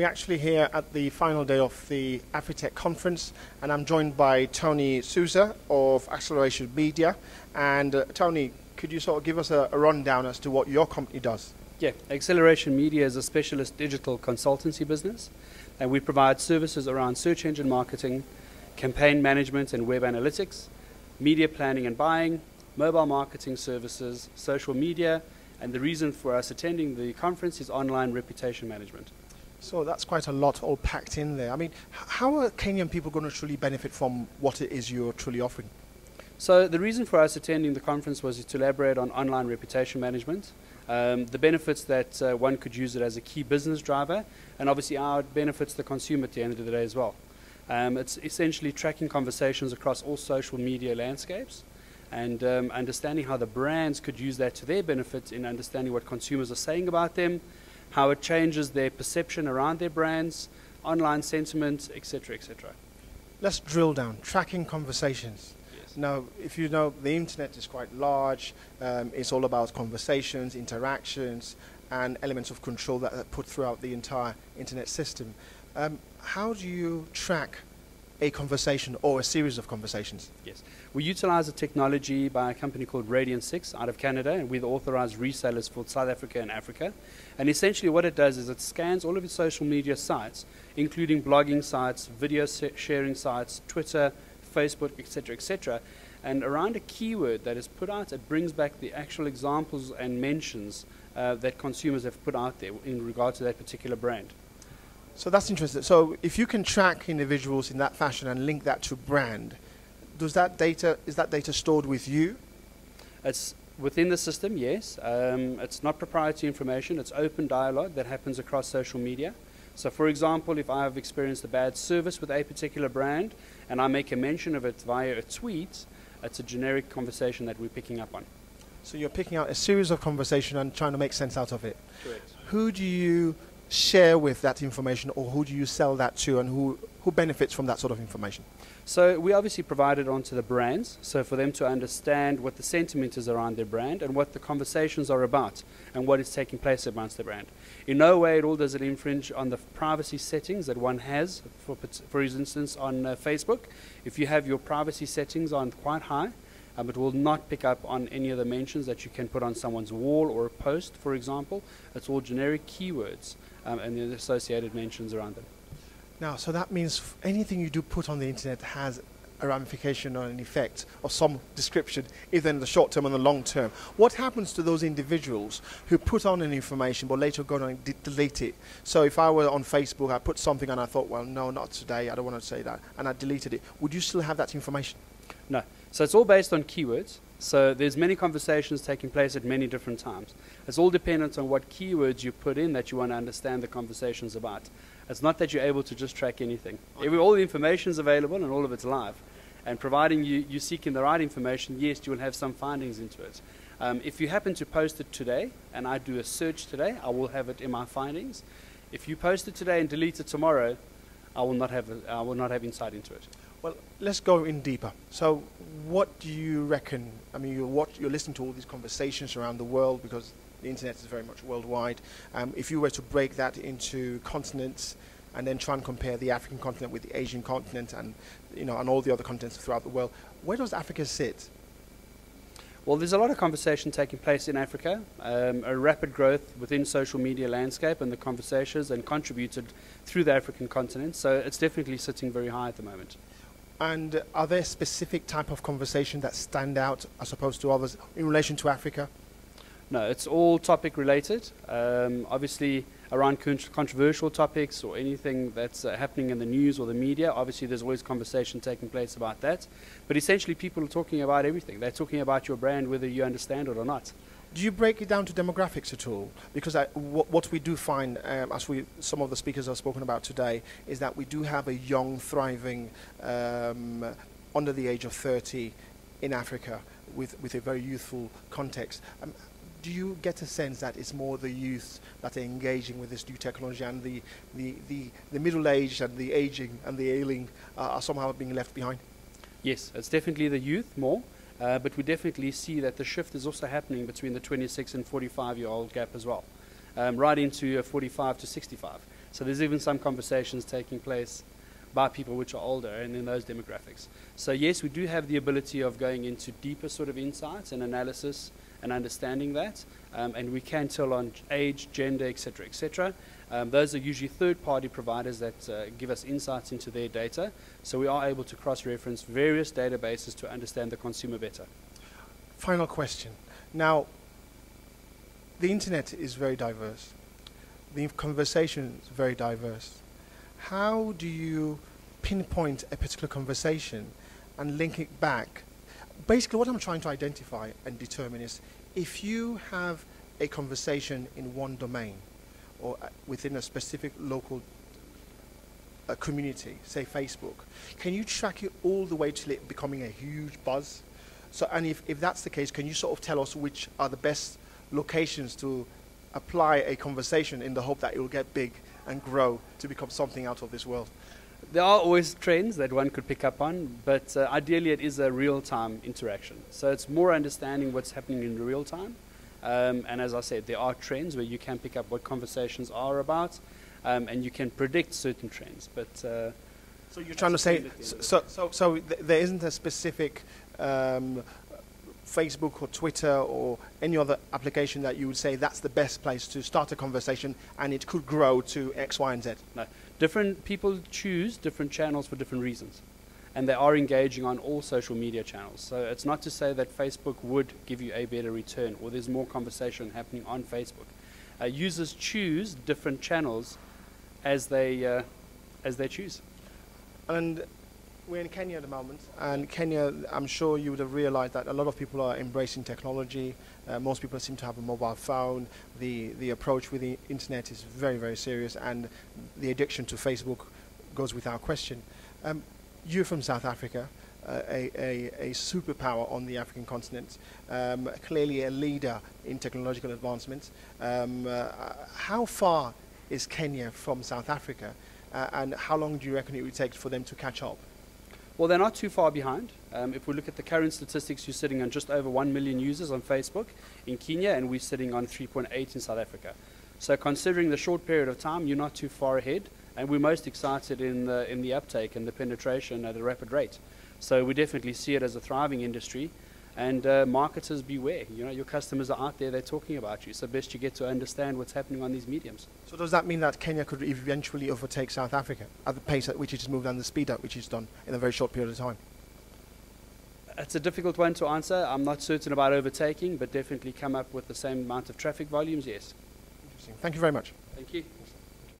we're actually here at the final day of the Afri-Tech conference, and I'm joined by Tony Sousa of Acceleration Media. And Tony, could you sort of give us a rundown as to what your company does? Yeah, Acceleration Media is a specialist digital consultancy business, and we provide services around search engine marketing, campaign management and web analytics, media planning and buying, mobile marketing services, social media, and the reason for us attending the conference is online reputation management. So that's quite a lot all packed in there. I mean, how are Kenyan people going to truly benefit from what it is you're truly offering? So the reason for us attending the conference was to elaborate on online reputation management, the benefits that one could use it as a key business driver, and obviously how it benefits the consumer at the end of the day as well. It's essentially tracking conversations across all social media landscapes and understanding how the brands could use that to their benefit in understanding what consumers are saying about them, how it changes their perception around their brands, online sentiment, etc., etc. Let's drill down. Tracking conversations. Yes. Now, if you know, the internet is quite large. It's all about conversations, interactions, and elements of control that are put throughout the entire internet system. How do you track a conversation or a series of conversations? Yes. We utilize a technology by a company called Radian 6 out of Canada, and we're the authorized resellers for South Africa and Africa. And essentially what it does is it scans all of its social media sites, including blogging sites, video sharing sites, Twitter, Facebook, etc., etc. And around a keyword that is put out, it brings back the actual examples and mentions that consumers have put out there in regard to that particular brand. So that's interesting. So if you can track individuals in that fashion and link that to brand, is that data stored with you? It's within the system, yes. It's not proprietary information. It's open dialogue that happens across social media. So for example, if I have experienced a bad service with a particular brand and I make a mention of it via a tweet, it's a generic conversation that we're picking up on. So you're picking out a series of conversations and trying to make sense out of it. Correct. Who do you share with that information, or who do you sell that to, and who benefits from that sort of information? So we obviously provide it onto the brands, so for them to understand what the sentiment is around their brand and what the conversations are about and what is taking place amongst the brand. In no way at all does it infringe on the privacy settings that one has. For instance, on Facebook, if you have your privacy settings on quite high, it will not pick up on any of the mentions that you can put on someone's wall or a post, for example. It's all generic keywords and the associated mentions around them. Now, so that means anything you do put on the internet has a ramification or an effect of some description, either in the short term and the long term. What happens to those individuals who put on an information but later go and delete it? So if I were on Facebook, I put something and I thought, well, no, not today, I don't want to say that, and I deleted it. Would you still have that information? No. So it's all based on keywords. So there's many conversations taking place at many different times. It's all dependent on what keywords you put in that you want to understand the conversations about. It's not that you're able to just track anything. All the information is available and all of it's live. And providing you're seeking the right information, yes, you will have some findings into it. If you happen to post it today and I do a search today, I will have it in my findings. If you post it today and delete it tomorrow, I will not have insight into it. Well, let's go in deeper. So what do you reckon? I mean, you're listening to all these conversations around the world because the internet is very much worldwide. If you were to break that into continents and then try and compare the African continent with the Asian continent and, and all the other continents throughout the world, where does Africa sit? Well, there's a lot of conversation taking place in Africa, a rapid growth within social media landscape and the conversations and contributed through the African continent. So it's definitely sitting very high at the moment. And are there specific type of conversation that stand out as opposed to others in relation to Africa? No, it's all topic related. Obviously, around controversial topics or anything that's happening in the news or the media, obviously there's always conversation taking place about that. But essentially, people are talking about everything. They're talking about your brand, whether you understand it or not. Do you break it down to demographics at all? Because what we do find, as some of the speakers have spoken about today, is that we do have a young, thriving, under the age of 30 in Africa with a very youthful context. Do you get a sense that it's more the youth that are engaging with this new technology and the middle-aged and the aging and the ailing are somehow being left behind? Yes, it's definitely the youth more. But we definitely see that the shift is also happening between the 26 and 45-year-old gap as well, right into 45 to 65. So there's even some conversations taking place by people which are older and in those demographics. So yes, we do have the ability of going into deeper sort of insights and analysis and understanding that, and we can tell on age, gender, etc., etc. Those are usually third-party providers that give us insights into their data, so we are able to cross-reference various databases to understand the consumer better. Final question. Now, the internet is very diverse. The conversation is very diverse. How do you pinpoint a particular conversation and link it back? Basically, what I'm trying to identify and determine is if you have a conversation in one domain or within a specific local community, say Facebook, can you track it all the way to it becoming a huge buzz? So, and if that's the case, can you sort of tell us which are the best locations to apply a conversation in the hope that it will get big and grow to become something out of this world? There are always trends that one could pick up on, but ideally it is a real-time interaction. So it's more understanding what's happening in real time. And as I said, there are trends where you can pick up what conversations are about, and you can predict certain trends. But so you're trying to say, so there isn't a specific Facebook or Twitter or any other application that you would say that's the best place to start a conversation and it could grow to X, Y, and Z? No. Different people choose different channels for different reasons, and they are engaging on all social media channels. So it's not to say that Facebook would give you a better return or there's more conversation happening on Facebook. Users choose different channels as they choose. And we're in Kenya at the moment, and Kenya, I'm sure you would have realized that a lot of people are embracing technology. Most people seem to have a mobile phone. The approach with the internet is very, very serious, and the addiction to Facebook goes without question. You're from South Africa, a superpower on the African continent, clearly a leader in technological advancement. How far is Kenya from South Africa, and how long do you reckon it would take for them to catch up? Well, they're not too far behind. If we look at the current statistics, you're sitting on just over 1 million users on Facebook in Kenya, and we're sitting on 3.8 in South Africa. So considering the short period of time, you're not too far ahead, and we're most excited in the uptake and the penetration at a rapid rate. So we definitely see it as a thriving industry, and marketers beware. You know, your customers are out there, they're talking about you, so best you get to understand what's happening on these mediums. So does that mean that Kenya could eventually overtake South Africa at the pace at which it has moved and the speed at which it's done in a very short period of time? It's a difficult one to answer. I'm not certain about overtaking, but definitely come up with the same amount of traffic volumes, yes. Interesting. Thank you very much. Thank you.